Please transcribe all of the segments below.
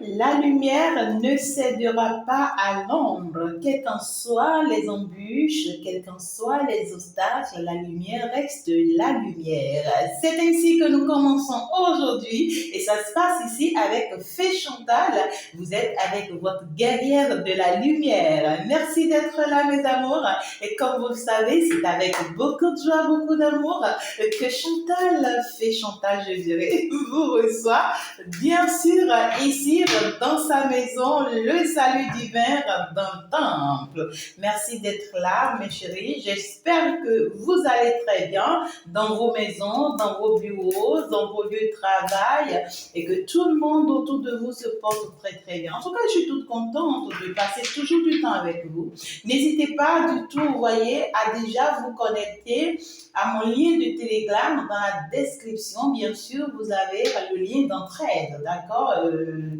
La lumière ne cédera pas à l'ombre, quelles qu'en soient les embûches, quels qu'en soient les obstacles, la lumière reste la lumière. C'est ainsi que nous commençons aujourd'hui et ça se passe ici avec Fée Chantal. Vous êtes avec votre guerrière de la lumière. Merci d'être là mes amours et comme vous le savez, c'est avec beaucoup de joie, beaucoup d'amour que Chantal, Fée Chantal je dirais, vous reçoit bien sûr ici dans sa maison, le salut divin dans le temple. Merci d'être là, mes chéris. J'espère que vous allez très bien dans vos maisons, dans vos bureaux, dans vos lieux de travail et que tout le monde autour de vous se porte très très bien. En tout cas, je suis toute contente de passer toujours du temps avec vous. N'hésitez pas du tout, vous voyez, à déjà vous connecter à mon lien de Telegram dans la description. Bien sûr, vous avez le lien d'entraide, d'accord,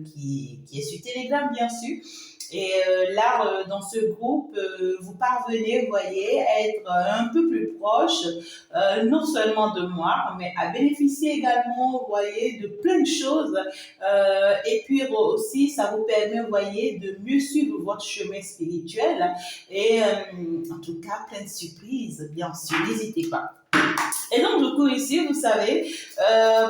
qui est sur Telegram, bien sûr. Et là, dans ce groupe, vous parvenez, vous voyez, à être un peu plus proche, non seulement de moi, mais à bénéficier également, vous voyez, de plein de choses. Et puis aussi, ça vous permet, vous voyez, de mieux suivre votre chemin spirituel. Et en tout cas, plein de surprises, bien sûr, n'hésitez pas. Et donc, du coup, ici, vous savez,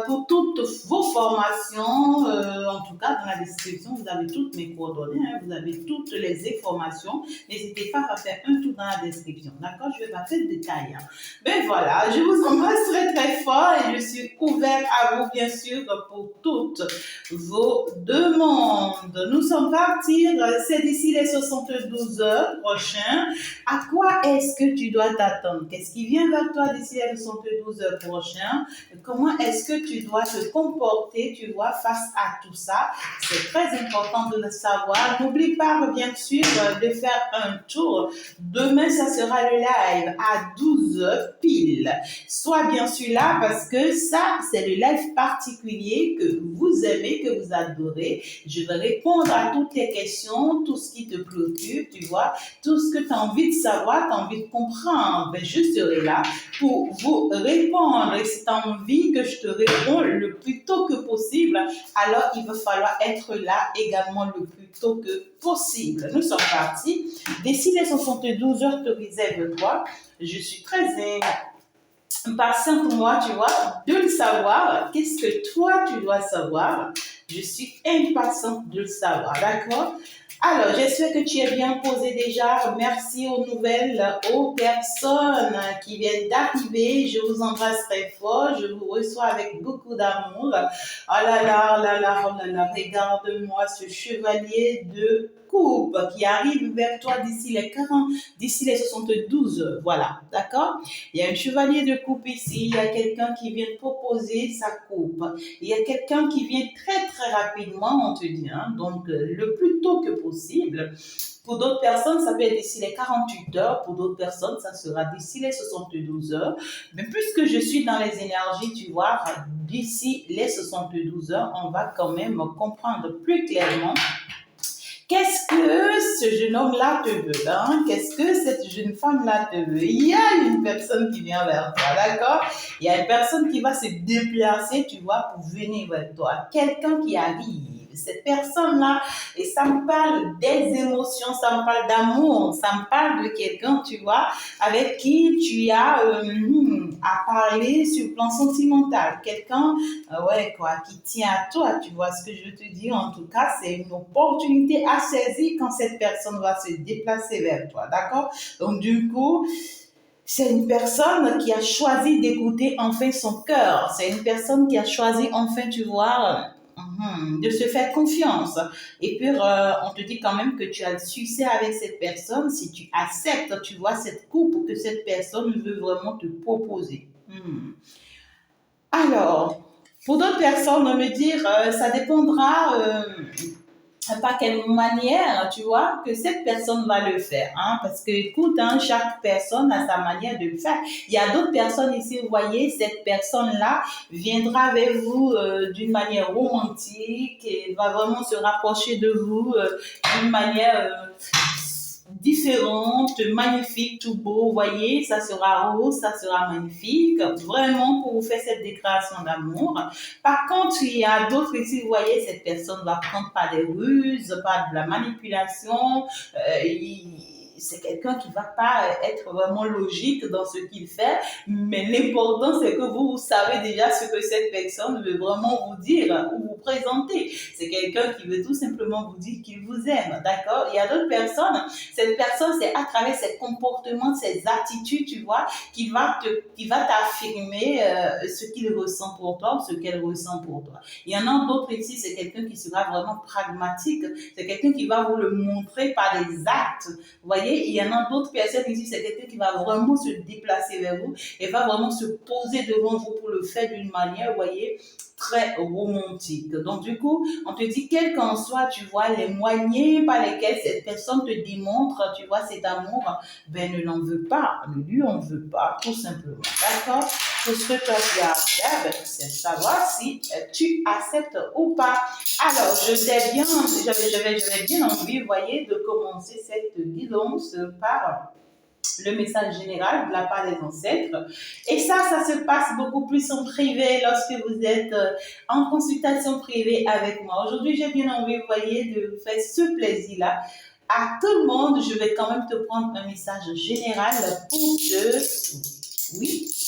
pour toutes vos formations, en tout cas, dans la description, vous avez toutes mes coordonnées, hein, vous avez toutes les informations. N'hésitez pas à faire un tour dans la description, d'accord? Je ne vais pas faire de détails. Hein. Ben voilà, je vous embrasse très, très fort et je suis ouverte à vous, bien sûr, pour toutes vos demandes. Nous sommes partis, c'est d'ici les 72 heures prochaines. À quoi est-ce que tu dois t'attendre? Qu'est-ce qui vient vers toi d'ici les 72 heures prochaines? Comment est-ce que tu dois te comporter, tu vois, face à tout ça? C'est très important de le savoir. N'oublie pas, bien sûr, de faire un tour. Demain, ça sera le live à 12 heures pile. Sois bien sûr là parce que ça, c'est le live particulier que vous aimez, que vous adorez. Je vais répondre à toutes les questions, tout ce qui te préoccupe, tu vois, tout ce que tu as envie de savoir, tu as envie de comprendre. Ben, je serai là pour vous répondre. Et si tu as envie que je te réponds le plus tôt que possible, alors il va falloir être là également le plus tôt que possible. Nous sommes partis. D'ici les 72 heures, te réserve-toi. Je suis très impatient pour moi, tu vois, de le savoir. Qu'est-ce que toi, tu dois savoir? Je suis impatiente de le savoir, d'accord? Alors, j'espère que tu es bien posé déjà. Merci aux nouvelles, aux personnes qui viennent d'arriver. Je vous embrasse très fort. Je vous reçois avec beaucoup d'amour. Oh là là, oh là là, oh là là. Regarde-moi ce chevalier de coupe qui arrive vers toi d'ici les 40, d'ici les 72 heures. Voilà, d'accord? Il y a un chevalier de coupe ici. Il y a quelqu'un qui vient te proposer sa coupe. Il y a quelqu'un qui vient très très rapidement, on te dit, hein, donc le plus tôt que possible. Pour d'autres personnes, ça peut être d'ici les 48 heures. Pour d'autres personnes, ça sera d'ici les 72 heures. Mais puisque je suis dans les énergies, tu vois, d'ici les 72 heures, on va quand même comprendre plus clairement qu'est-ce que ce jeune homme-là te veut, hein? Qu'est-ce que cette jeune femme-là te veut? Il y a une personne qui vient vers toi, d'accord? Il y a une personne qui va se déplacer, tu vois, pour venir vers toi. Quelqu'un qui arrive. Cette personne-là, et ça me parle des émotions, ça me parle d'amour, ça me parle de quelqu'un, tu vois, avec qui tu as à parler sur le plan sentimental. Quelqu'un, ouais, quoi, qui tient à toi, tu vois ce que je te dis. En tout cas, c'est une opportunité à saisir quand cette personne va se déplacer vers toi, d'accord? Donc, du coup, c'est une personne qui a choisi d'écouter enfin son cœur. C'est une personne qui a choisi enfin, tu vois, de se faire confiance. Et puis, on te dit quand même que tu as le succès avec cette personne si tu acceptes, tu vois, cette coupe que cette personne veut vraiment te proposer. Alors, pour d'autres personnes, me dire, ça dépendra par quelle manière, tu vois, que cette personne va le faire. Hein? Parce que, écoute, hein, chaque personne a sa manière de le faire. Il y a d'autres personnes ici, vous voyez, cette personne-là viendra avec vous d'une manière romantique et va vraiment se rapprocher de vous d'une manière différente, magnifique, tout beau, vous voyez, ça sera rose, ça sera magnifique, vraiment pour vous faire cette déclaration d'amour. Par contre, il y a d'autres ici, vous voyez, cette personne va prendre pas des ruses, pas de la manipulation, c'est quelqu'un qui va pas être vraiment logique dans ce qu'il fait, mais l'important c'est que vous savez déjà ce que cette personne veut vraiment vous dire ou vous présenter. C'est quelqu'un qui veut tout simplement vous dire qu'il vous aime, d'accord? Il y a d'autres personnes, cette personne c'est à travers ses comportements, ses attitudes, tu vois, qui va t'affirmer ce qu'il ressent pour toi ou ce qu'elle ressent pour toi. Il y en a d'autres ici, c'est quelqu'un qui sera vraiment pragmatique, c'est quelqu'un qui va vous le montrer par des actes. Vous voyez, il y en a d'autres personnes ici, c'est quelqu'un qui va vraiment se déplacer vers vous et va vraiment se poser devant vous pour le faire d'une manière, vous voyez, très romantique. Donc, du coup, on te dit, quel qu'en soit, tu vois, les moyens par lesquels cette personne te démontre, tu vois, cet amour, ben, ne l'en veux pas, ne lui en veux pas, tout simplement. D'accord? Tout ce que toi tu as à faire, ben, c'est savoir si tu acceptes ou pas. Alors, j'avais bien envie, vous voyez, de commencer cette guidance par le message général de la part des ancêtres. Et ça se passe beaucoup plus en privé lorsque vous êtes en consultation privée avec moi. Aujourd'hui, j'ai bien envie, vous voyez, de vous faire ce plaisir-là. À tout le monde, je vais quand même te prendre un message général pour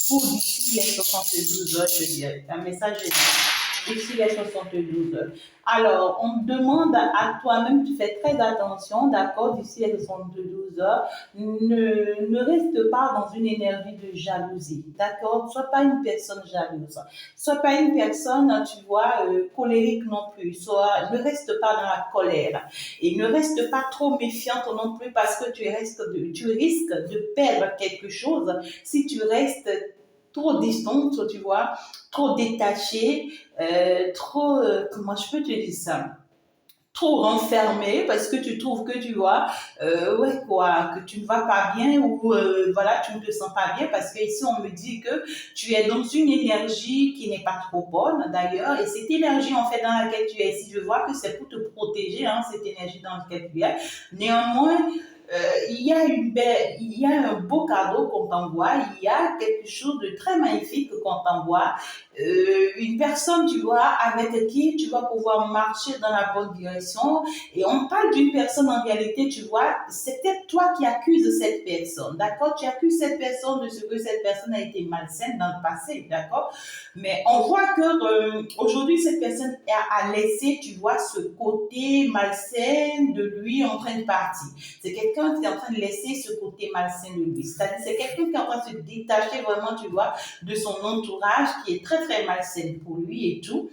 pour d'ici les 72 heures, je dirais. Un message général. D'ici les 72 heures. Alors, on demande à toi-même, tu fais très attention, d'accord, d'ici les 72 heures, ne reste pas dans une énergie de jalousie, d'accord? Sois pas une personne jalouse. Sois pas une personne, tu vois, colérique non plus. Ne reste pas dans la colère. Et ne reste pas trop méfiante non plus parce que tu risques de perdre quelque chose si tu restes trop distante, tu vois, trop détachée, comment je peux te dire ça? Trop renfermé parce que tu trouves que tu vois, ouais quoi, que tu ne vas pas bien ou voilà, tu ne te sens pas bien parce que ici on me dit que tu es dans une énergie qui n'est pas trop bonne d'ailleurs et cette énergie en fait dans laquelle tu es ici, je vois que c'est pour te protéger, hein, cette énergie dans laquelle tu es. Néanmoins, il y a un beau cadeau qu'on t'envoie, il y a quelque chose de très magnifique qu'on t'envoie, une personne, tu vois, avec qui tu vas pouvoir marcher dans la bonne direction. Et on parle d'une personne en réalité, tu vois, c'est peut-être toi qui accuses cette personne, d'accord? Tu accuses cette personne de ce que cette personne a été malsaine dans le passé, d'accord? Mais on voit que aujourd'hui, cette personne a laissé, tu vois, ce côté malsain de lui en train de partir. C'est quelqu'un qui est en train de laisser ce côté malsain de lui. C'est-à-dire, c'est quelqu'un qui est en train de se détacher vraiment, tu vois, de son entourage qui est très, très malsain pour lui et tout.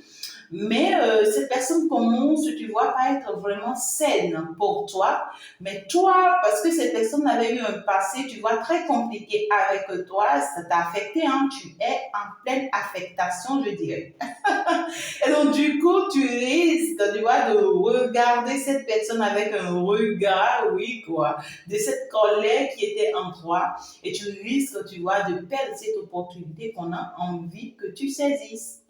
Mais cette personne commence, tu vois, à être vraiment saine pour toi. Mais toi, parce que cette personne avait eu un passé, tu vois, très compliqué avec toi, ça t'a affecté, hein, tu es en pleine affectation, je dirais. Et donc, du coup, tu risques, tu vois, de regarder cette personne avec un regard, oui, quoi, de cette colère qui était en toi. Et tu risques, tu vois, de perdre cette opportunité qu'on a envie que tu saisisses.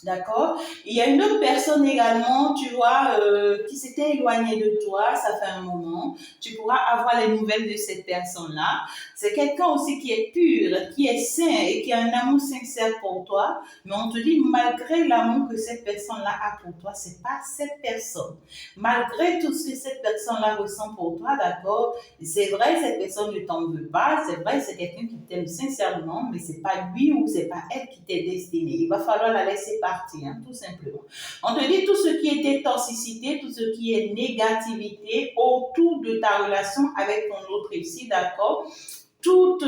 D'accord? Il y a une autre personne également, tu vois, qui s'était éloignée de toi, ça fait un moment. Tu pourras avoir les nouvelles de cette personne-là. C'est quelqu'un aussi qui est pur, qui est sain et qui a un amour sincère pour toi. Mais on te dit, malgré l'amour que cette personne-là a pour toi, c'est pas cette personne. Malgré tout ce que cette personne-là ressent pour toi, d'accord? C'est vrai, cette personne ne t'en veut pas. C'est vrai, c'est quelqu'un qui t'aime sincèrement, mais c'est pas lui ou c'est pas elle qui t'est destiné. Il va falloir la laisser partir, hein, tout simplement. On te dit tout ce qui était toxicité, tout ce qui est négativité autour de ta relation avec ton autre ici, d'accord? Tout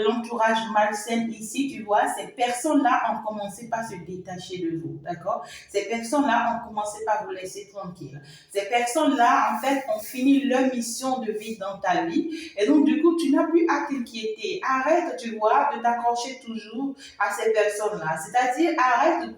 l'entourage malsain ici, tu vois, ces personnes-là ont commencé par se détacher de vous, d'accord? Ces personnes-là ont commencé par vous laisser tranquille. Ces personnes-là, en fait, ont fini leur mission de vie dans ta vie. Et donc, du coup, tu n'as plus à t'inquiéter. Arrête, tu vois, de t'accrocher toujours à ces personnes-là. C'est-à-dire, arrête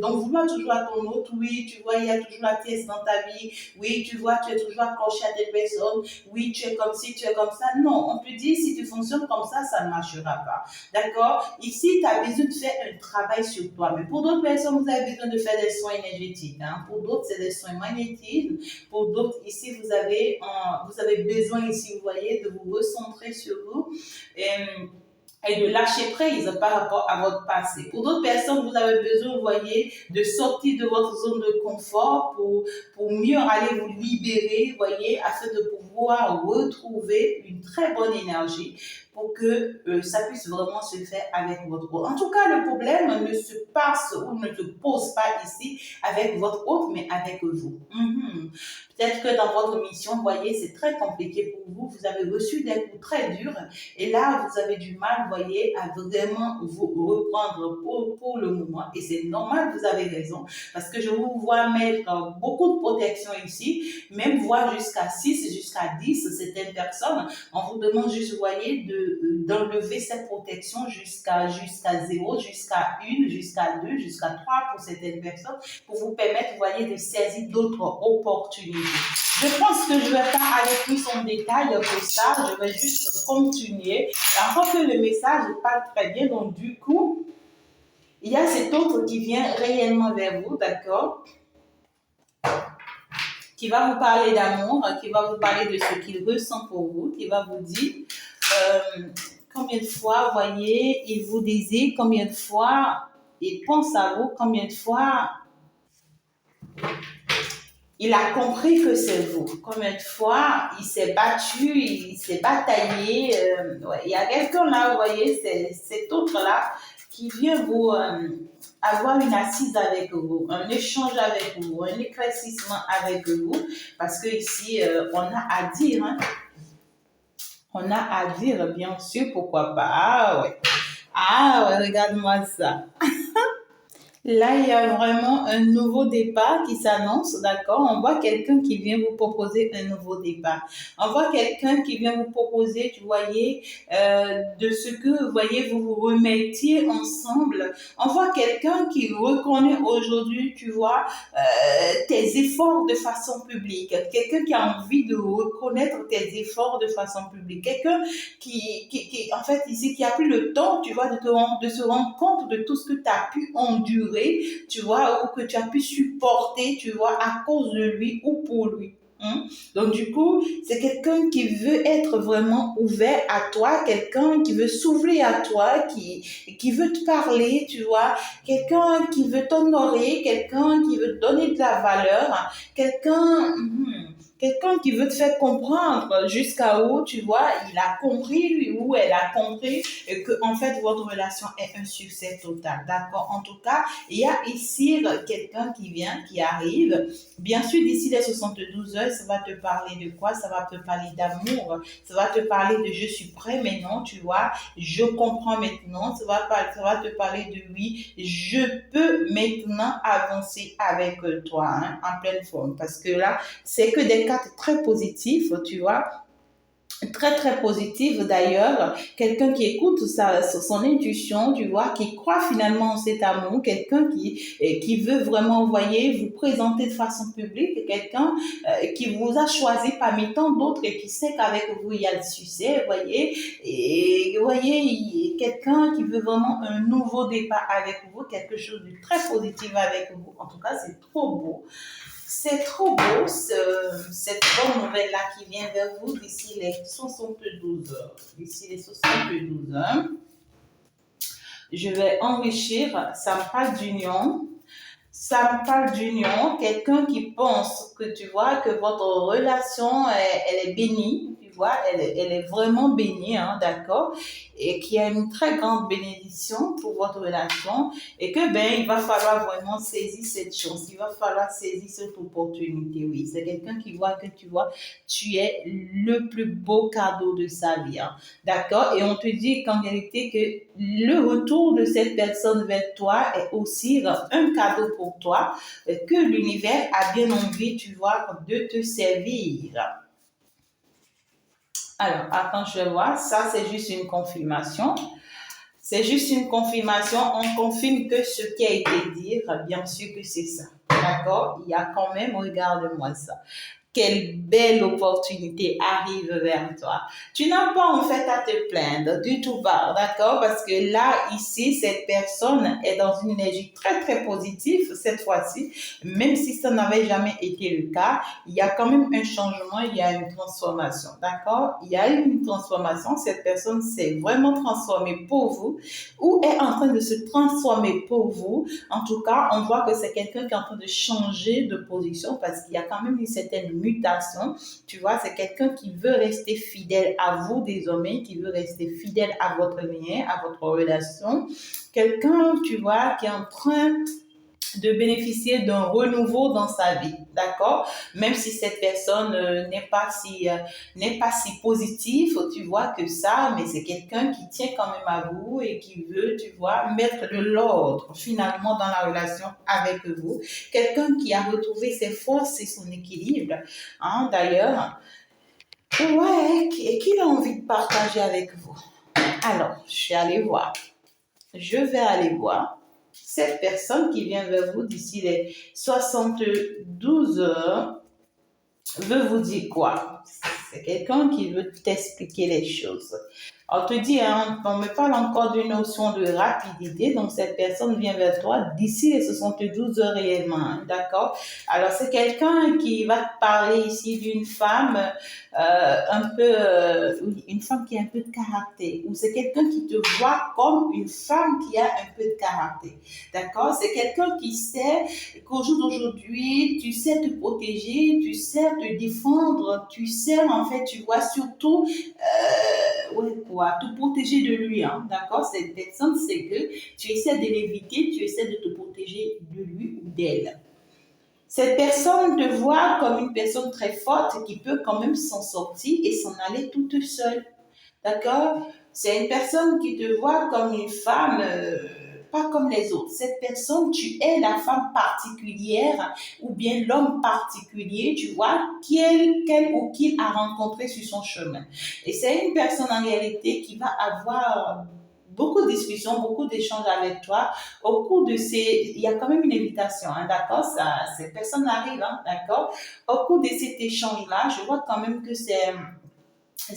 d'en vouloir toujours à ton autre. Oui, tu vois, il y a toujours la pièce dans ta vie. Oui, tu vois, tu es toujours accroché à des personnes. Oui, tu es comme ci, tu es comme ça. Non, on te dit, dit, si tu fonctionnes comme ça ne marchera pas. D'accord? Ici, tu as besoin de faire un travail sur toi. Mais pour d'autres personnes, vous avez besoin de faire des soins énergétiques. Hein. Pour d'autres, c'est des soins magnétiques. Pour d'autres, ici, vous avez besoin, ici, vous voyez, de vous recentrer sur vous. Et de lâcher prise par rapport à votre passé. Pour d'autres personnes, vous avez besoin, vous voyez, de sortir de votre zone de confort pour mieux aller vous libérer, vous voyez, afin de pouvoir retrouver une très bonne énergie pour que ça puisse vraiment se faire avec votre hôte. En tout cas, le problème ne se passe ou ne se pose pas ici avec votre hôte, mais avec vous. Peut-être que dans votre mission, vous voyez, c'est très compliqué pour vous. Vous avez reçu des coups très durs et là, vous avez du mal, vous voyez, à vraiment vous reprendre pour le moment. Et c'est normal, vous avez raison, parce que je vous vois mettre beaucoup de protection ici, même voir jusqu'à 6, jusqu'à 10, certaines personnes. On vous demande juste, vous voyez, d'enlever cette protection jusqu'à 0, jusqu'à 1, jusqu'à 2, jusqu'à 3 pour certaines personnes, pour vous permettre, vous voyez, de saisir d'autres opportunités. Je pense que je ne vais pas aller plus en détail que ça, je vais juste continuer. Encore que le message parle très bien, donc du coup, il y a cet autre qui vient réellement vers vous, d'accord? Qui va vous parler d'amour, qui va vous parler de ce qu'il ressent pour vous, qui va vous dire combien de fois, vous voyez, il vous désire, combien de fois il pense à vous, combien de fois il a compris que c'est vous. Combien de fois il s'est battu, il s'est bataillé. Ouais. Il y a quelqu'un là, vous voyez, cet autre-là qui vient vous avoir une assise avec vous, un échange avec vous, un éclaircissement avec vous. Parce que ici, on a à dire, hein. On a à dire, bien sûr, pourquoi pas. Ah ouais. Ah ouais, regarde-moi ça. Là, il y a vraiment un nouveau départ qui s'annonce, d'accord? On voit quelqu'un qui vient vous proposer un nouveau départ. On voit quelqu'un qui vient vous proposer, tu voyez, de ce que, vous voyez, vous vous remettiez ensemble. On voit quelqu'un qui reconnaît aujourd'hui, tu vois, tes efforts de façon publique. Quelqu'un qui a envie de reconnaître tes efforts de façon publique. Quelqu'un qui, en fait, ici, qui a pris le temps, tu vois, de se rendre compte de tout ce que tu as pu endurer, tu vois, ou que tu as pu supporter, tu vois, à cause de lui ou pour lui. Donc, du coup, c'est quelqu'un qui veut être vraiment ouvert à toi, quelqu'un qui veut s'ouvrir à toi, qui veut te parler, tu vois, quelqu'un qui veut t'honorer, quelqu'un qui veut te donner de la valeur, quelqu'un qui veut te faire comprendre jusqu'à où, tu vois, il a compris, lui, ou elle a compris que, en fait, votre relation est un succès total. D'accord? En tout cas, il y a ici quelqu'un qui vient, qui arrive. Bien sûr, d'ici les 72 heures, ça va te parler de quoi? Ça va te parler d'amour. Ça va te parler de je suis prêt maintenant, tu vois. Je comprends maintenant. Ça va te parler de oui, je peux maintenant avancer avec toi, hein, en pleine forme. Parce que là, c'est que des cartes très positives, tu vois. Très très positive d'ailleurs, quelqu'un qui écoute son intuition, tu vois, qui croit finalement en cet amour, quelqu'un qui veut vraiment, vous voyez, vous présenter de façon publique, quelqu'un qui vous a choisi parmi tant d'autres et qui sait qu'avec vous il y a le succès, vous voyez, et vous voyez, quelqu'un qui veut vraiment un nouveau départ avec vous, quelque chose de très positif avec vous. En tout cas, c'est trop beau. C'est trop beau, cette bonne nouvelle-là qui vient vers vous d'ici les 72 heures. D'ici les 72 heures, je vais enrichir, ça me parle d'union. Ça me parle d'union, quelqu'un qui pense que tu vois que votre relation, elle est bénie, tu vois, elle est vraiment bénie, hein, d'accord, et qui a une très grande bénédiction pour votre relation et que ben il va falloir vraiment saisir cette chance, il va falloir saisir cette opportunité, oui. C'est quelqu'un qui voit que tu vois, tu es le plus beau cadeau de sa vie, hein, d'accord, et on te dit qu'en réalité que le retour de cette personne vers toi est aussi un cadeau pour toi, que l'univers a bien envie, tu vois, de te servir. Alors, attends, je vais voir. Ça, c'est juste une confirmation. C'est juste une confirmation. On confirme que ce qui a été dit, bien sûr que c'est ça. D'accord? Il y a quand même, regarde-moi ça. quelle belle opportunité arrive vers toi. Tu n'as pas en fait à te plaindre du tout pas, d'accord? Parce que là, ici, cette personne est dans une énergie très, très positive cette fois-ci. Même si ça n'avait jamais été le cas, il y a quand même un changement, il y a une transformation, d'accord? Il y a eu une transformation, cette personne s'est vraiment transformée pour vous ou est en train de se transformer pour vous. En tout cas, on voit que c'est quelqu'un qui est en train de changer de position parce qu'il y a quand même une certaine mutation. Tu vois, c'est quelqu'un qui veut rester fidèle à vous désormais, qui veut rester fidèle à votre lien, à votre relation. Quelqu'un, tu vois, qui est en train de bénéficier d'un renouveau dans sa vie, d'accord? Même si cette personne n'est pas si positive, tu vois que ça, mais c'est quelqu'un qui tient quand même à vous et qui veut, tu vois, mettre de l'ordre finalement dans la relation avec vous. Quelqu'un qui a retrouvé ses forces et son équilibre, hein, d'ailleurs. Ouais, et qu'il a envie de partager avec vous. Alors, je suis allée voir. Je vais aller voir cette personne qui vient vers vous d'ici les 72 heures veut vous dire quoi? C'est quelqu'un qui veut t'expliquer les choses. On te dit, hein, on me parle encore d'une notion de rapidité, donc cette personne vient vers toi d'ici les 72 heures réellement, hein, d'accord? Alors c'est quelqu'un qui va te parler ici d'une femme une femme qui a un peu de caractère, ou c'est quelqu'un qui te voit comme une femme qui a un peu de caractère, d'accord? C'est quelqu'un qui sait qu'au jour d'aujourd'hui, tu sais te protéger, tu sais te défendre, tu sais en fait, tu vois surtout ouais, quoi, te protéger de lui, hein, d'accord? Cette personne, c'est que tu essaies de l'éviter, tu essaies de te protéger de lui ou d'elle. Cette personne te voit comme une personne très forte qui peut quand même s'en sortir et s'en aller toute seule. D'accord? C'est une personne qui te voit comme une femme, pas comme les autres. Cette personne, tu es la femme particulière ou bien l'homme particulier, tu vois, qu'elle ou qu'il a rencontré sur son chemin. Et c'est une personne en réalité qui va avoir beaucoup de discussions, beaucoup d'échanges avec toi. Au cours de ces, il y a quand même une invitation, hein, d'accord? Ça, ces personnes arrivent, hein, d'accord? Au cours de cet échange-là, je vois quand même que c'est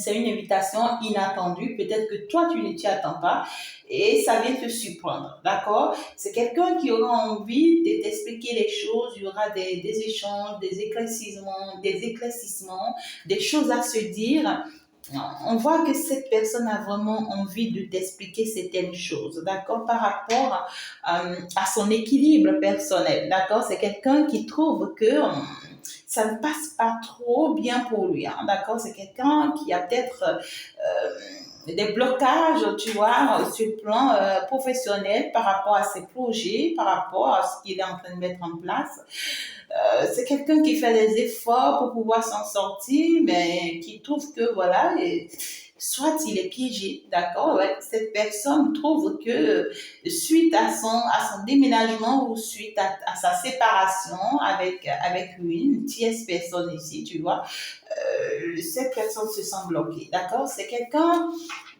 une invitation inattendue. Peut-être que toi, tu ne t'y attends pas et ça vient te surprendre. D'accord? C'est quelqu'un qui aura envie de t'expliquer les choses. Il y aura des échanges, des éclaircissements, des choses à se dire. On voit que cette personne a vraiment envie de t'expliquer certaines choses, d'accord, par rapport à son équilibre personnel, d'accord. C'est quelqu'un qui trouve que ça ne passe pas trop bien pour lui, hein, d'accord. C'est quelqu'un qui a peut-être des blocages, tu vois, sur le plan professionnel par rapport à ses projets, par rapport à ce qu'il est en train de mettre en place. C'est quelqu'un qui fait des efforts pour pouvoir s'en sortir, mais qui trouve que voilà, soit il est piégé, d'accord? Ouais. Cette personne trouve que suite à son déménagement ou suite à sa séparation avec lui, une tierce personne ici, tu vois, cette personne se sent bloquée, d'accord? C'est quelqu'un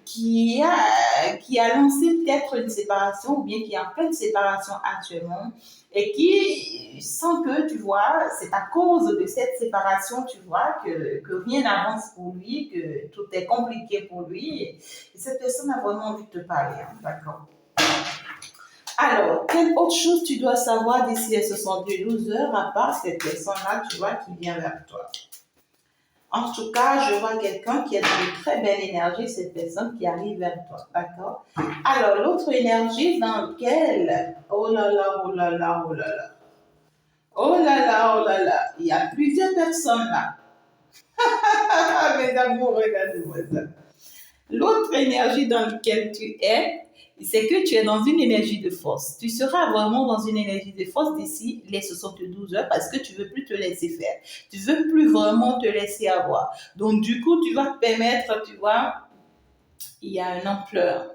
qui a lancé peut-être une séparation ou bien qui est en pleine séparation actuellement et qui sent que, tu vois, c'est à cause de cette séparation, tu vois, que rien n'avance pour lui, que tout est compliqué pour lui. Et cette personne a vraiment envie de te parler, hein, d'accord? Alors, quelle autre chose tu dois savoir d'ici les 72 heures à part cette personne-là, tu vois, qui vient vers toi? En tout cas, je vois quelqu'un qui a une très belle énergie, cette personne qui arrive vers toi, d'accord? Alors, l'autre énergie dans laquelle, oh là là, oh là là, oh là là, oh là là, oh là là, il y a plusieurs personnes là. Mes amours, regardez-moi ça. L'autre énergie dans laquelle tu es, c'est que tu es dans une énergie de force. Tu seras vraiment dans une énergie de force d'ici les 72 heures parce que tu ne veux plus te laisser faire. Tu ne veux plus vraiment te laisser avoir. Donc, du coup, tu vas te permettre, tu vois, il y a une ampleur.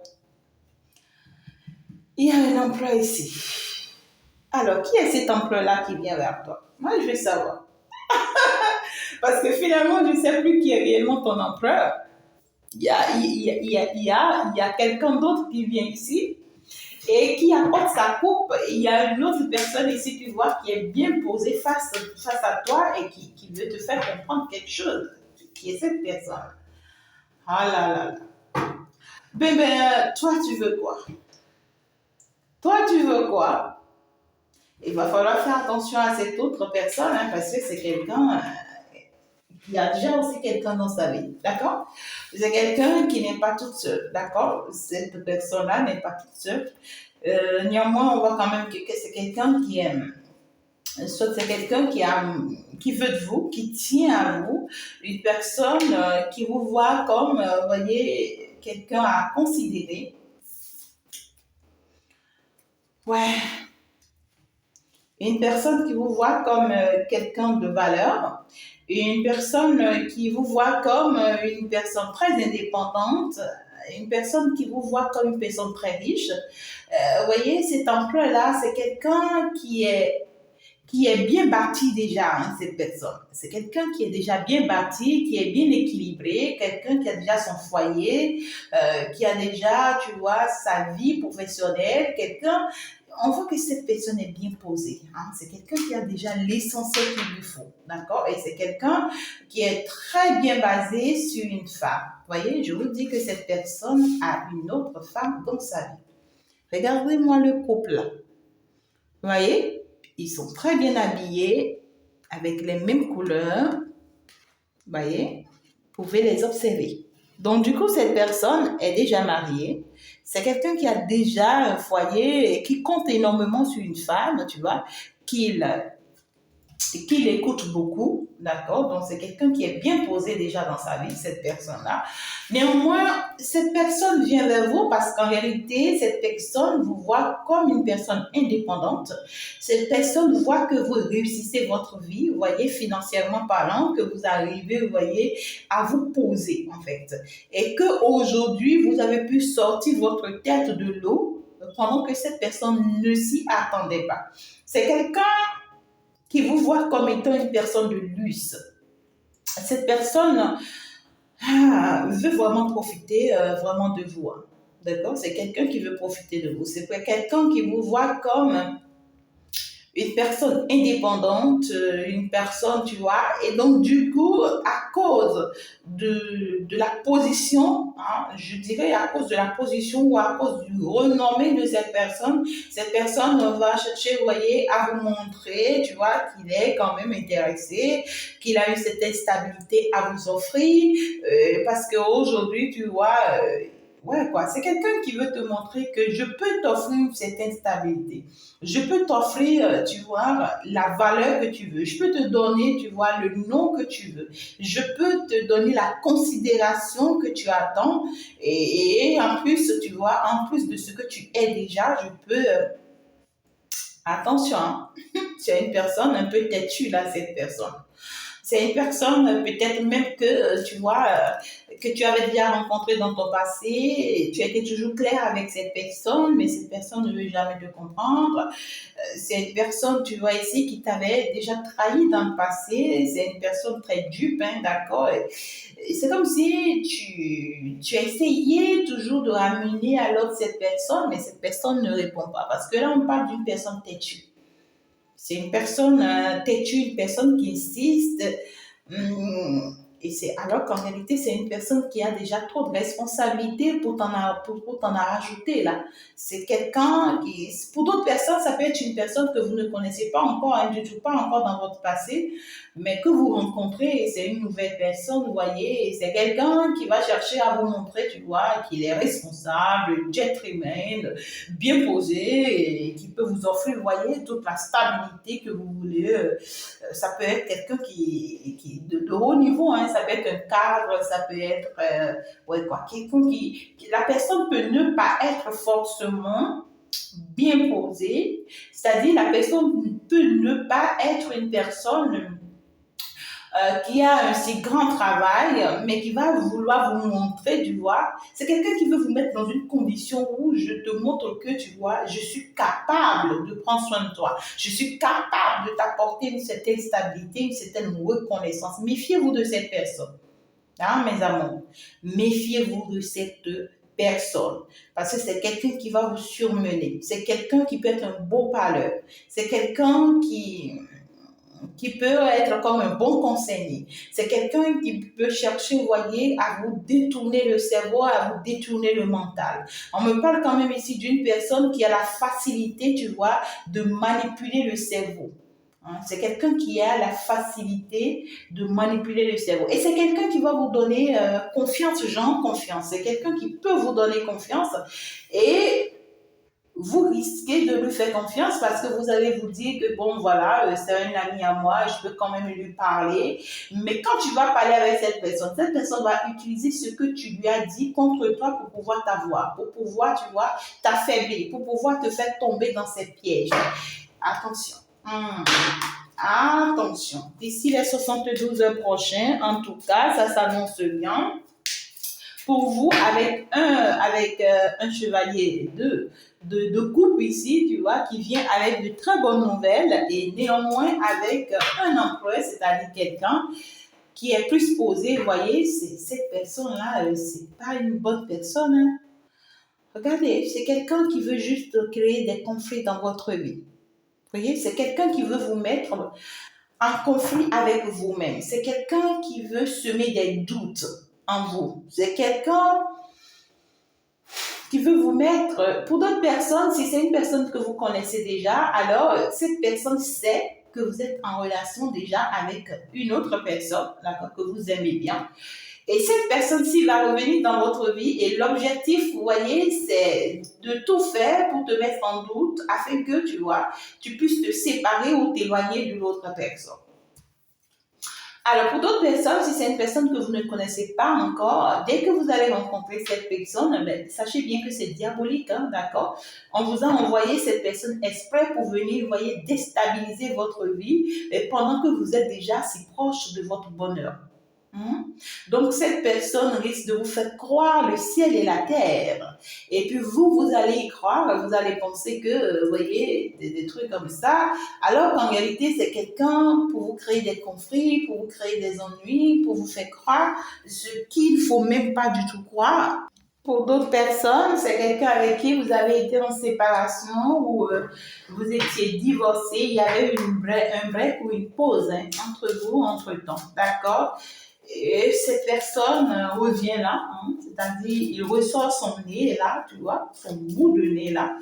Il y a une ampleur ici. Alors, qui est cette ampleur-là qui vient vers toi? Moi, je veux savoir. Parce que finalement, je ne sais plus qui est réellement ton empereur. Il y a quelqu'un d'autre qui vient ici. et qui apporte sa coupe. Il y a une autre personne ici, tu vois, qui est bien posée face à toi et qui veut te faire comprendre quelque chose. Qui est cette personne? Ah là là là. Toi, tu veux quoi? Toi, tu veux quoi? Il va falloir faire attention à cette autre personne hein, parce que c'est quelqu'un il y a déjà aussi quelqu'un dans sa vie, d'accord? C'est quelqu'un qui n'est pas toute seule, d'accord? Cette personne-là n'est pas toute seule. Néanmoins, on voit quand même que c'est quelqu'un qui aime. Soit c'est quelqu'un qui veut de vous, qui tient à vous, une personne qui vous voit comme, vous voyez, quelqu'un à considérer. Ouais, une personne qui vous voit comme quelqu'un de valeur, une personne qui vous voit comme une personne très indépendante, une personne qui vous voit comme une personne très riche. Vous voyez, cet emploi-là, c'est quelqu'un qui est bien bâti déjà, hein, cette personne. C'est quelqu'un qui est déjà bien bâti, qui est bien équilibré, quelqu'un qui a déjà son foyer, qui a déjà, tu vois, sa vie professionnelle, quelqu'un, on voit que cette personne est bien posée. Hein. C'est quelqu'un qui a déjà l'essentiel qu'il lui faut, d'accord? Et c'est quelqu'un qui est très bien basé sur une femme. Vous voyez, je vous dis que cette personne a une autre femme dans sa vie. Regardez-moi le couple là. Vous voyez? Ils sont très bien habillés, avec les mêmes couleurs. Vous voyez? Vous pouvez les observer. Donc, du coup, cette personne est déjà mariée. C'est quelqu'un qui a déjà un foyer et qui compte énormément sur une femme, tu vois, qu'il qui l'écoute beaucoup, d'accord? Donc, c'est quelqu'un qui est bien posé déjà dans sa vie, cette personne-là. Néanmoins, cette personne vient vers vous parce qu'en réalité, cette personne vous voit comme une personne indépendante. Cette personne voit que vous réussissez votre vie, vous voyez, financièrement parlant, que vous arrivez, vous voyez, à vous poser, en fait. Et qu'aujourd'hui, vous avez pu sortir votre tête de l'eau pendant que cette personne ne s'y attendait pas. C'est quelqu'un qui vous voit comme étant une personne de luxe. Cette personne veut vraiment profiter vraiment de vous. Hein. D'accord? C'est quelqu'un qui veut profiter de vous. C'est quelqu'un qui vous voit comme une personne indépendante, une personne, tu vois, et donc du coup, à cause de la position, hein, je dirais à cause de la position ou à cause du renommé de cette personne va chercher, vous voyez, à vous montrer, tu vois, qu'il est quand même intéressé, qu'il a une certaine stabilité à vous offrir, parce qu'aujourd'hui, tu vois, ouais, quoi. C'est quelqu'un qui veut te montrer que je peux t'offrir une certaine stabilité. Je peux t'offrir, tu vois, la valeur que tu veux. Je peux te donner, tu vois, le nom que tu veux. Je peux te donner la considération que tu attends. Et en plus, tu vois, en plus de ce que tu es déjà, je peux... attention, hein, tu as une personne un peu têtue là, cette personne. C'est une personne peut-être même que tu vois que tu avais déjà rencontré dans ton passé, et tu étais toujours clair avec cette personne, mais cette personne ne veut jamais te comprendre. C'est une personne, tu vois ici, qui t'avait déjà trahi dans le passé. C'est une personne très dupe, hein, d'accord. Et c'est comme si tu essayais toujours de ramener à l'autre cette personne, mais cette personne ne répond pas. Parce que là, on parle d'une personne têtue. C'est une personne têtue, une personne qui insiste. Et c'est alors qu'en réalité, c'est une personne qui a déjà trop de responsabilités pour t'en rajouter là. C'est quelqu'un qui, pour d'autres personnes, ça peut être une personne que vous ne connaissez pas encore, hein, du tout pas encore dans votre passé, mais que vous rencontrez et c'est une nouvelle personne, vous voyez, et c'est quelqu'un qui va chercher à vous montrer, tu vois, qu'il est responsable, gentleman, bien posé et qui peut vous offrir, vous voyez, toute la stabilité que vous voulez. Ça peut être quelqu'un qui de haut niveau, hein, ça peut être un cadre, ça peut être ouais, quoi, quelqu'un la personne peut ne pas être forcément bien posée, c'est-à-dire la personne peut ne pas être une personne qui a un si grand travail, mais qui va vouloir vous montrer, tu vois. C'est quelqu'un qui veut vous mettre dans une condition où je te montre que, tu vois, je suis capable de prendre soin de toi. Je suis capable de t'apporter une certaine stabilité, une certaine reconnaissance. Méfiez-vous de cette personne. Hein, mes amours, méfiez-vous de cette personne. Parce que c'est quelqu'un qui va vous surmener. C'est quelqu'un qui peut être un beau parleur. C'est quelqu'un qui peut être comme un bon conseiller. C'est quelqu'un qui peut chercher, vous voyez, à vous détourner le cerveau, à vous détourner le mental. On me parle quand même ici d'une personne qui a la facilité, tu vois, de manipuler le cerveau. Hein, c'est quelqu'un qui a la facilité de manipuler le cerveau. Et c'est quelqu'un qui va vous donner confiance, genre confiance. C'est quelqu'un qui peut vous donner confiance et vous risquez de lui faire confiance parce que vous allez vous dire que bon voilà, c'est un ami à moi, je peux quand même lui parler. Mais quand tu vas parler avec cette personne va utiliser ce que tu lui as dit contre toi pour pouvoir t'avoir, pour pouvoir, tu vois, t'affaiblir, pour pouvoir te faire tomber dans ses pièges. Attention. Attention. D'ici les 72 heures prochaines, en tout cas, ça s'annonce bien. Pour vous, avec un chevalier de coupe ici, tu vois, qui vient avec de très bonnes nouvelles et néanmoins avec un empereur, c'est-à-dire quelqu'un qui est plus posé. Vous voyez, cette personne-là, c'est pas une bonne personne. Hein. Regardez, c'est quelqu'un qui veut juste créer des conflits dans votre vie. Vous voyez, c'est quelqu'un qui veut vous mettre en conflit avec vous-même. C'est quelqu'un qui veut semer des doutes en vous. C'est quelqu'un qui veut vous mettre, pour d'autres personnes, si c'est une personne que vous connaissez déjà, alors cette personne sait que vous êtes en relation déjà avec une autre personne, d'accord, que vous aimez bien. Et cette personne-ci va revenir dans votre vie et l'objectif, vous voyez, c'est de tout faire pour te mettre en doute afin que, tu vois, tu puisses te séparer ou t'éloigner d'une autre personne. Alors, pour d'autres personnes, si c'est une personne que vous ne connaissez pas encore, dès que vous allez rencontrer cette personne, ben, sachez bien que c'est diabolique, hein, d'accord? On vous a envoyé cette personne exprès pour venir, vous voyez, déstabiliser votre vie et pendant que vous êtes déjà si proche de votre bonheur. Donc, cette personne risque de vous faire croire le ciel et la terre. Et puis, vous allez y croire, vous allez penser que, vous voyez, des trucs comme ça. Alors qu'en réalité, c'est quelqu'un pour vous créer des conflits, pour vous créer des ennuis, pour vous faire croire ce qu'il ne faut même pas du tout croire. Pour d'autres personnes, c'est quelqu'un avec qui vous avez été en séparation ou vous étiez divorcé, il y avait un break ou une pause hein, entre vous, entre-temps. D'accord? Et cette personne revient là, hein, c'est-à-dire il ressort son nez là, tu vois, son bout de nez là.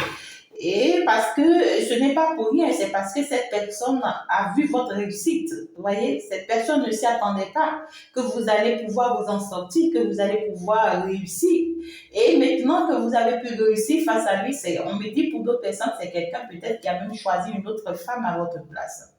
Et parce que ce n'est pas pour rien, c'est parce que cette personne a vu votre réussite. Vous voyez, cette personne ne s'y attendait pas que vous allez pouvoir vous en sortir, que vous allez pouvoir réussir. Et maintenant que vous avez pu réussir face à lui, on me dit pour d'autres personnes, c'est quelqu'un peut-être qui a même choisi une autre femme à votre place.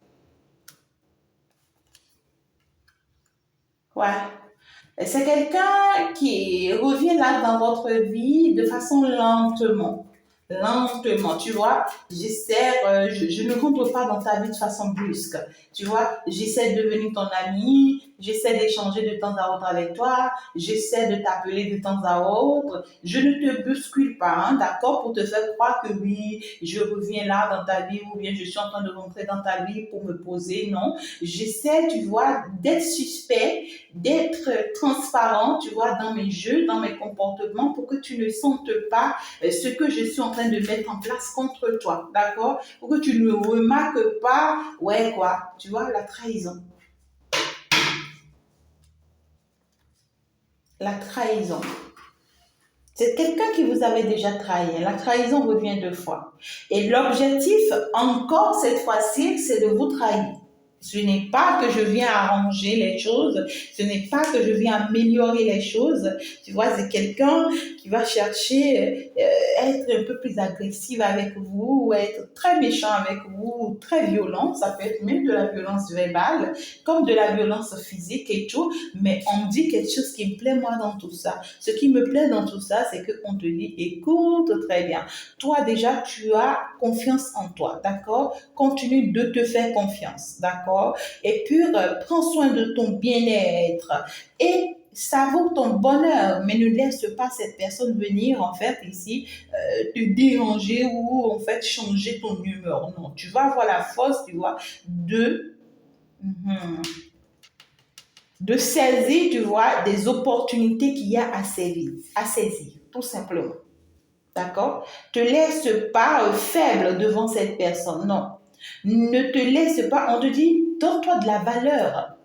Ouais. C'est quelqu'un qui revient là dans votre vie de façon lentement. Lentement, tu vois, je ne rentre pas dans ta vie de façon brusque, tu vois, j'essaie de devenir ton ami, j'essaie d'échanger de temps à autre avec toi, j'essaie de t'appeler de temps à autre, je ne te bouscule pas, hein, d'accord, pour te faire croire que oui, je reviens là dans ta vie ou bien je suis en train de rentrer dans ta vie pour me poser, non, j'essaie, tu vois, d'être suspect, d'être transparent, tu vois, dans mes jeux, dans mes comportements pour que tu ne sentes pas ce que je suis en train de mettre en place contre toi, d'accord? Pour que tu ne remarques pas, ouais quoi, tu vois, la trahison. La trahison. C'est quelqu'un qui vous avait déjà trahi. La trahison revient deux fois. Et l'objectif, encore cette fois-ci, c'est de vous trahir. Ce n'est pas que je viens arranger les choses, ce n'est pas que je viens améliorer les choses. Tu vois, c'est quelqu'un qui va chercher être un peu plus agressif avec vous, ou être très méchant avec vous, ou très violent. Ça peut être même de la violence verbale, comme de la violence physique et tout. Mais on me dit quelque chose qui me plaît moi dans tout ça. Ce qui me plaît dans tout ça, c'est qu'on te dit, écoute très bien. Toi déjà, tu as confiance en toi, d'accord? Continue de te faire confiance, d'accord? Et puis, prends soin de ton bien-être et savoure ton bonheur, mais ne laisse pas cette personne venir en fait ici te déranger ou en fait changer ton humeur. Non, tu vas avoir la force, tu vois, de saisir, tu vois, des opportunités qu'il y a à saisir. tout simplement. D'accord? Te laisse pas faible devant cette personne. Non. Ne te laisse pas. On te dit, donne-toi de la valeur.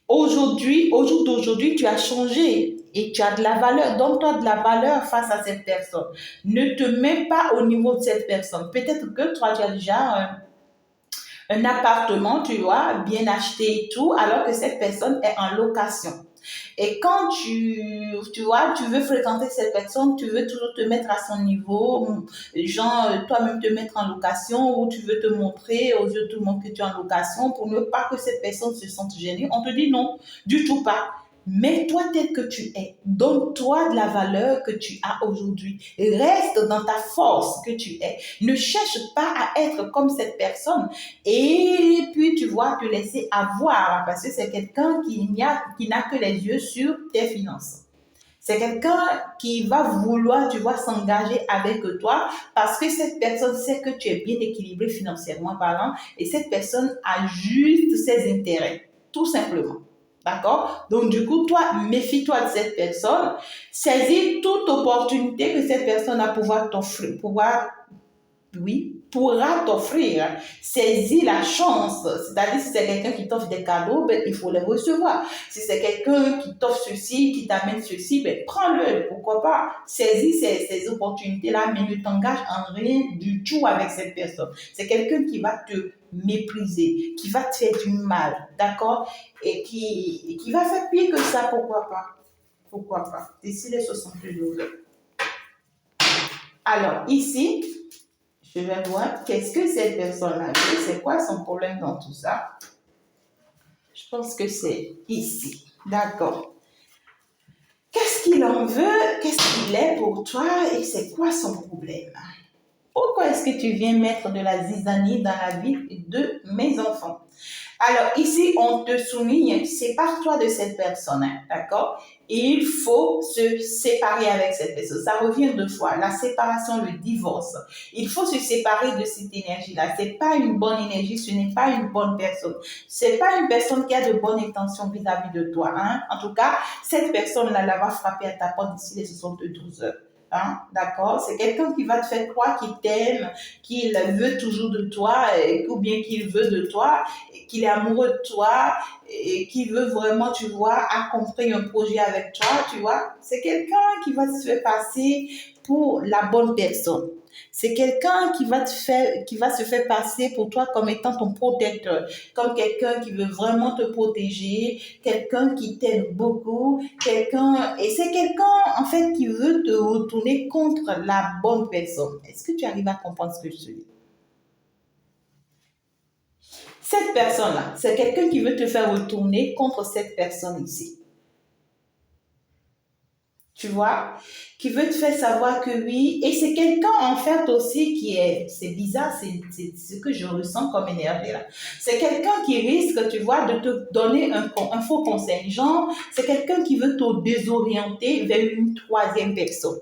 Aujourd'hui, au jour d'aujourd'hui, tu as changé et tu as de la valeur. Donne-toi de la valeur face à cette personne. Ne te mets pas au niveau de cette personne. Peut-être que toi, tu as déjà un appartement, tu vois, bien acheté et tout, alors que cette personne est en location. Et quand tu vois, tu veux fréquenter cette personne, tu veux toujours te mettre à son niveau, genre toi-même te mettre en location ou tu veux te montrer aux yeux de tout le monde que tu es en location pour ne pas que cette personne se sente gênée. On te dit non, du tout pas. Mets-toi tel que tu es. Donne-toi de la valeur que tu as aujourd'hui. Reste dans ta force que tu es. Ne cherche pas à être comme cette personne et puis tu vois te laisser avoir parce que c'est quelqu'un qui n'a que les yeux sur tes finances. C'est quelqu'un qui va vouloir, tu vois, s'engager avec toi parce que cette personne sait que tu es bien équilibré financièrement parlant et cette personne a juste ses intérêts, tout simplement. D'accord? Donc, du coup, toi, méfie-toi de cette personne. Saisis toute opportunité que cette personne a pouvoir t'offrir, oui, pourra t'offrir. Saisis la chance. C'est-à-dire, si c'est quelqu'un qui t'offre des cadeaux, ben, il faut les recevoir. Si c'est quelqu'un qui t'offre ceci, qui t'amène ceci, ben, prends-le. Pourquoi pas? Saisis ces opportunités-là, mais ne t'engage en rien du tout avec cette personne. C'est quelqu'un qui va te mépriser, qui va te faire du mal, d'accord? Et qui va faire pire que ça, pourquoi pas? Pourquoi pas? D'ici les 72 heures. Alors, ici, je vais voir qu'est-ce que cette personne a fait, c'est quoi son problème dans tout ça. Je pense que c'est ici. D'accord. Qu'est-ce qu'il en veut? Qu'est-ce qu'il est pour toi? Et c'est quoi son problème? Pourquoi est-ce que tu viens mettre de la zizanie dans la vie de mes enfants? Alors ici, on te souligne, sépare-toi de cette personne, hein, d'accord? Il faut se séparer avec cette personne. Ça revient deux fois, la séparation, le divorce. Il faut se séparer de cette énergie-là. C'est pas une bonne énergie, ce n'est pas une bonne personne. C'est pas une personne qui a de bonnes intentions vis-à-vis de toi, hein. En tout cas, cette personne-là, elle va frapper à ta porte d'ici les 72 heures. Hein, d'accord? C'est quelqu'un qui va te faire croire qu'il t'aime, qu'il veut toujours de toi, ou bien qu'il veut de toi, qu'il est amoureux de toi, et qu'il veut vraiment, tu vois, accomplir un projet avec toi, tu vois. C'est quelqu'un qui va se faire passer pour la bonne personne. C'est quelqu'un qui va se faire passer pour toi comme étant ton protecteur, comme quelqu'un qui veut vraiment te protéger, quelqu'un qui t'aime beaucoup, et c'est quelqu'un, en fait, qui veut te retourner contre la bonne personne. Est-ce que tu arrives à comprendre ce que je te dis? Cette personne-là, c'est quelqu'un qui veut te faire retourner contre cette personne ici. Tu vois, qui veut te faire savoir que oui, et c'est quelqu'un en fait aussi c'est bizarre, c'est ce que je ressens comme énergie là. C'est quelqu'un qui risque, tu vois, de te donner un faux conseil. Genre, c'est quelqu'un qui veut te désorienter vers une troisième personne.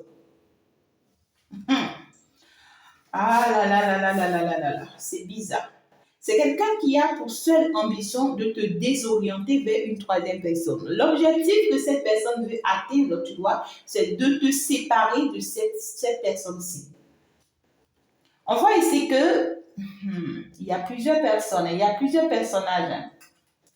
Ah là là là là là là là là là, c'est bizarre. C'est quelqu'un qui a pour seule ambition de te désorienter vers une troisième personne. L'objectif que cette personne veut atteindre, tu vois, c'est de te séparer de cette personne-ci. On voit ici que il y a plusieurs personnes, il y a plusieurs personnages. Hein.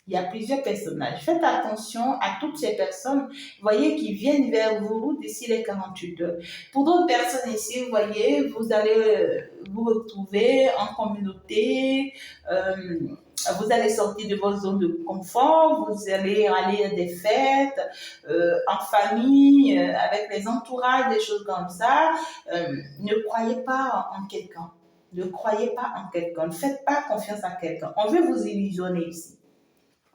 Il y a plusieurs personnages. Faites attention à toutes ces personnes, vous voyez, qui viennent vers vous d'ici les 48 heures. Pour d'autres personnes ici, vous voyez, vous allez vous retrouver en communauté, vous allez sortir de votre zone de confort, vous allez aller à des fêtes, en famille, avec les entourages, des choses comme ça. Ne croyez pas en quelqu'un. Ne croyez pas en quelqu'un. Ne faites pas confiance à quelqu'un. On veut vous illusionner ici.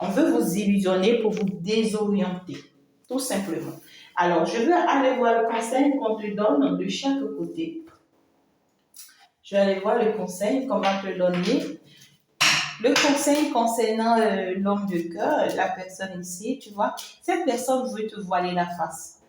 On veut vous illusionner pour vous désorienter, tout simplement. Alors, je vais aller voir le conseil qu'on te donne de chaque côté. Je vais aller voir le conseil qu'on va te donner. Le conseil concernant l'homme de cœur, la personne ici, tu vois, cette personne veut te voiler la face.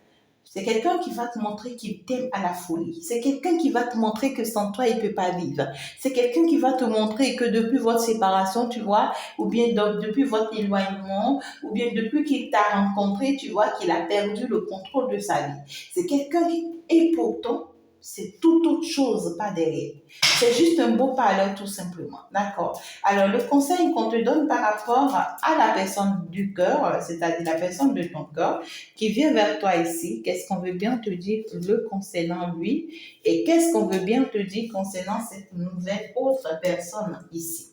C'est quelqu'un qui va te montrer qu'il t'aime à la folie. C'est quelqu'un qui va te montrer que sans toi, il ne peut pas vivre. C'est quelqu'un qui va te montrer que depuis votre séparation, tu vois, ou bien depuis votre éloignement, ou bien depuis qu'il t'a rencontré, tu vois, qu'il a perdu le contrôle de sa vie. C'est quelqu'un qui, et pourtant, c'est toute autre chose, pas derrière. C'est juste un beau parleur, tout simplement. D'accord. Alors, le conseil qu'on te donne par rapport à la personne du cœur, c'est-à-dire la personne de ton cœur, qui vient vers toi ici, qu'est-ce qu'on veut bien te dire le concernant lui et qu'est-ce qu'on veut bien te dire concernant cette nouvelle autre personne ici.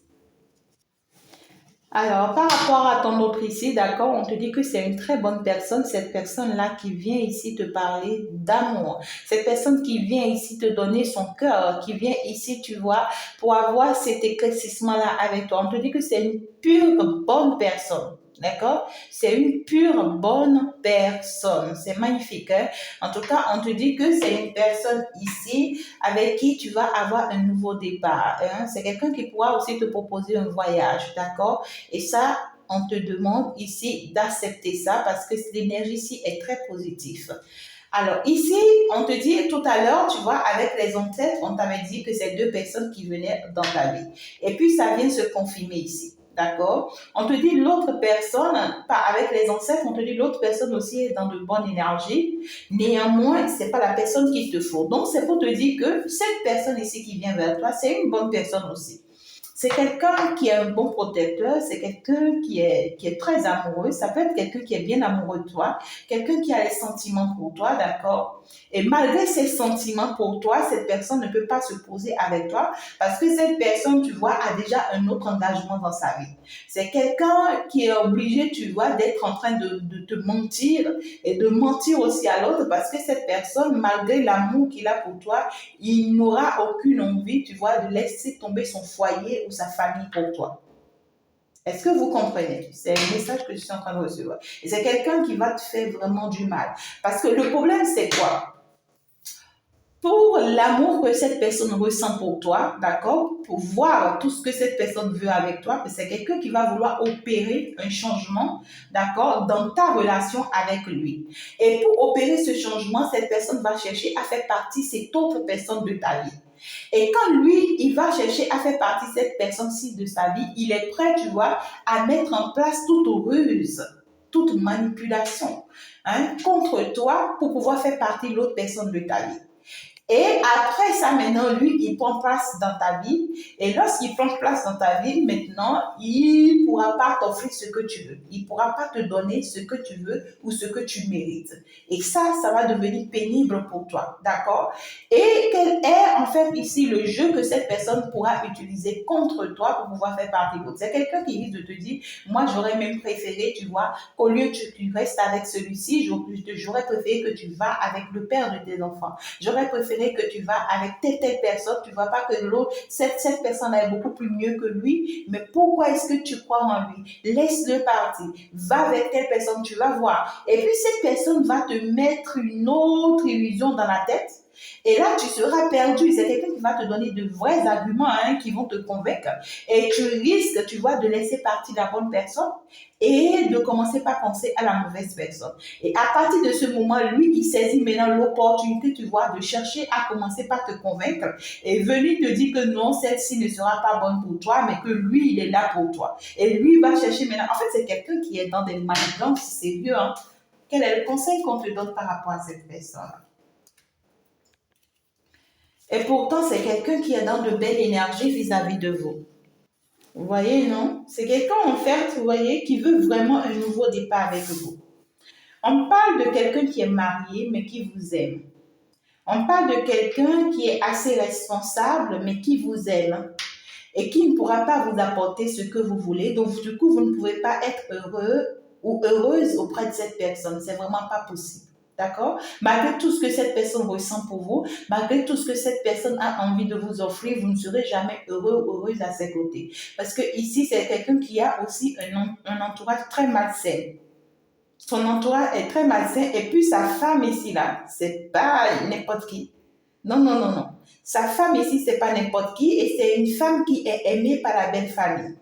Alors, par rapport à ton autre ici, d'accord, on te dit que c'est une très bonne personne, cette personne-là qui vient ici te parler d'amour, cette personne qui vient ici te donner son cœur, qui vient ici, tu vois, pour avoir cet éclaircissement-là avec toi. On te dit que c'est une pure bonne personne. D'accord? C'est une pure bonne personne. C'est magnifique. Hein? En tout cas, on te dit que c'est une personne ici avec qui tu vas avoir un nouveau départ. Hein? C'est quelqu'un qui pourra aussi te proposer un voyage. D'accord? Et ça, on te demande ici d'accepter ça parce que l'énergie ici est très positive. Alors ici, on te dit tout à l'heure, tu vois, avec les ancêtres, on t'avait dit que c'est deux personnes qui venaient dans ta vie. Et puis ça vient se confirmer ici. D'accord? On te dit l'autre personne, pas avec les ancêtres, on te dit l'autre personne aussi est dans de bonnes énergies. Néanmoins, c'est pas la personne qu'il te faut. Donc, c'est pour te dire que cette personne ici qui vient vers toi, c'est une bonne personne aussi. C'est quelqu'un qui est un bon protecteur, c'est quelqu'un qui est très amoureux, ça peut être quelqu'un qui est bien amoureux de toi, quelqu'un qui a des sentiments pour toi, d'accord? Et malgré ses sentiments pour toi, cette personne ne peut pas se poser avec toi parce que cette personne, tu vois, a déjà un autre engagement dans sa vie. C'est quelqu'un qui est obligé, tu vois, d'être en train de te mentir et de mentir aussi à l'autre parce que cette personne, malgré l'amour qu'il a pour toi, il n'aura aucune envie, tu vois, de laisser tomber son foyer ou sa famille pour toi. Est-ce que vous comprenez? C'est un message que je suis en train de recevoir. Et c'est quelqu'un qui va te faire vraiment du mal. Parce que le problème, c'est quoi? Pour l'amour que cette personne ressent pour toi, d'accord, pour voir tout ce que cette personne veut avec toi, c'est quelqu'un qui va vouloir opérer un changement, d'accord, dans ta relation avec lui. Et pour opérer ce changement, cette personne va chercher à faire partie de cette autre personne de ta vie. Et quand lui, il va chercher à faire partie de cette personne-ci de sa vie, il est prêt, tu vois, à mettre en place toute ruse, toute manipulation, hein, contre toi pour pouvoir faire partie de l'autre personne de ta vie. Et après ça, maintenant, lui, il prend place dans ta vie. Et lorsqu'il prend place dans ta vie, maintenant, il ne pourra pas t'offrir ce que tu veux. Il ne pourra pas te donner ce que tu veux ou ce que tu mérites. Et ça va devenir pénible pour toi. D'accord? Et quel est, en fait, ici, le jeu que cette personne pourra utiliser contre toi pour pouvoir faire partie de l'autre? C'est quelqu'un qui risque de te dire, moi, j'aurais même préféré, tu vois, qu'au lieu que tu restes avec celui-ci, j'aurais préféré que tu vas avec le père de tes enfants. J'aurais préféré que tu vas avec telle personne, tu ne vois pas que l'autre, cette personne est beaucoup plus mieux que lui, mais pourquoi est-ce que tu crois en lui? Laisse-le partir, va avec telle personne, tu vas voir. Et puis cette personne va te mettre une autre illusion dans la tête. Et là, tu seras perdu. C'est quelqu'un qui va te donner de vrais arguments hein, qui vont te convaincre. Et tu risques, tu vois, de laisser partir la bonne personne et de commencer par penser à la mauvaise personne. Et à partir de ce moment, lui, il saisit maintenant l'opportunité, tu vois, de chercher à commencer par te convaincre et venir te dire que non, celle-ci ne sera pas bonne pour toi, mais que lui, il est là pour toi. Et lui, il va chercher maintenant. En fait, c'est quelqu'un qui est dans des manigances sérieux. Hein. Quel est le conseil qu'on te donne par rapport à cette personne? Et pourtant, c'est quelqu'un qui est dans de belles énergies vis-à-vis de vous. Vous voyez, non? C'est quelqu'un, en fait, vous voyez, qui veut vraiment un nouveau départ avec vous. On parle de quelqu'un qui est marié, mais qui vous aime. On parle de quelqu'un qui est assez responsable, mais qui vous aime et qui ne pourra pas vous apporter ce que vous voulez. Donc, du coup, vous ne pouvez pas être heureux ou heureuse auprès de cette personne. C'est vraiment pas possible. D'accord? Malgré tout ce que cette personne ressent pour vous, malgré tout ce que cette personne a envie de vous offrir, vous ne serez jamais heureux ou heureuse à ses côtés. Parce que ici, c'est quelqu'un qui a aussi un entourage très malsain. Son entourage est très malsain et puis sa femme ici, là, c'est pas n'importe qui. Non, non, non, non. Sa femme ici, c'est pas n'importe qui et c'est une femme qui est aimée par la belle famille.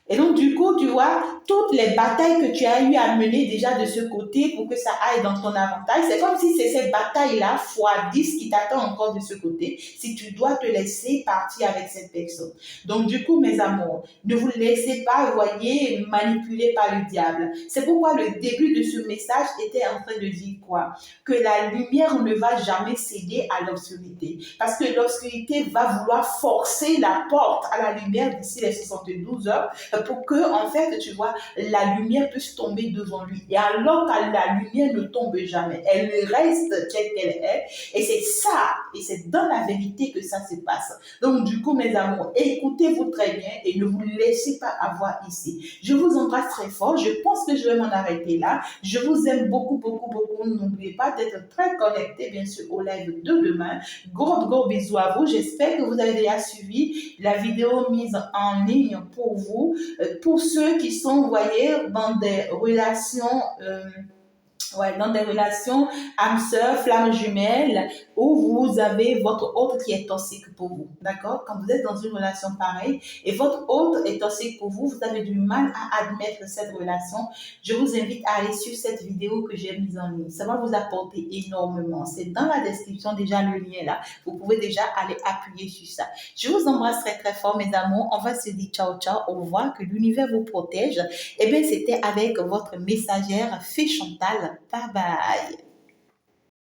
Et donc, du coup, tu vois, toutes les batailles que tu as eu à mener déjà de ce côté pour que ça aille dans ton avantage, c'est comme si c'est cette bataille-là, fois 10 qui t'attend encore de ce côté, si tu dois te laisser partir avec cette personne. Donc, du coup, mes amours, ne vous laissez pas, voyez, manipuler par le diable. C'est pourquoi le début de ce message était en train de dire quoi? Que la lumière ne va jamais céder à l'obscurité. Parce que l'obscurité va vouloir forcer la porte à la lumière d'ici les 72 heures pour que, en fait, tu vois, la lumière puisse tomber devant lui. Et alors que la lumière ne tombe jamais, elle reste telle qu'elle est. Et c'est ça, et c'est dans la vérité que ça se passe. Donc, du coup, mes amours, écoutez-vous très bien et ne vous laissez pas avoir ici. Je vous embrasse très fort. Je pense que je vais m'en arrêter là. Je vous aime beaucoup, beaucoup, beaucoup. N'oubliez pas d'être très connectés, bien sûr, au live de demain. Gros bisous à vous. J'espère que vous avez déjà suivi la vidéo mise en ligne pour vous. Pour ceux qui sont, vous voyez, dans des relations... dans des relations âme sœur, flamme jumelle, où vous avez votre autre qui est toxique pour vous. D'accord? Quand vous êtes dans une relation pareille et votre autre est toxique pour vous, vous avez du mal à admettre cette relation. Je vous invite à aller sur cette vidéo que j'ai mise en ligne. Ça va vous apporter énormément. C'est dans la description déjà le lien là. Vous pouvez déjà aller appuyer sur ça. Je vous embrasse très très fort, mes amours. On va se dire ciao ciao. Au revoir. Que l'univers vous protège. Eh bien, c'était avec votre messagère Fée Chantal. Bye bye.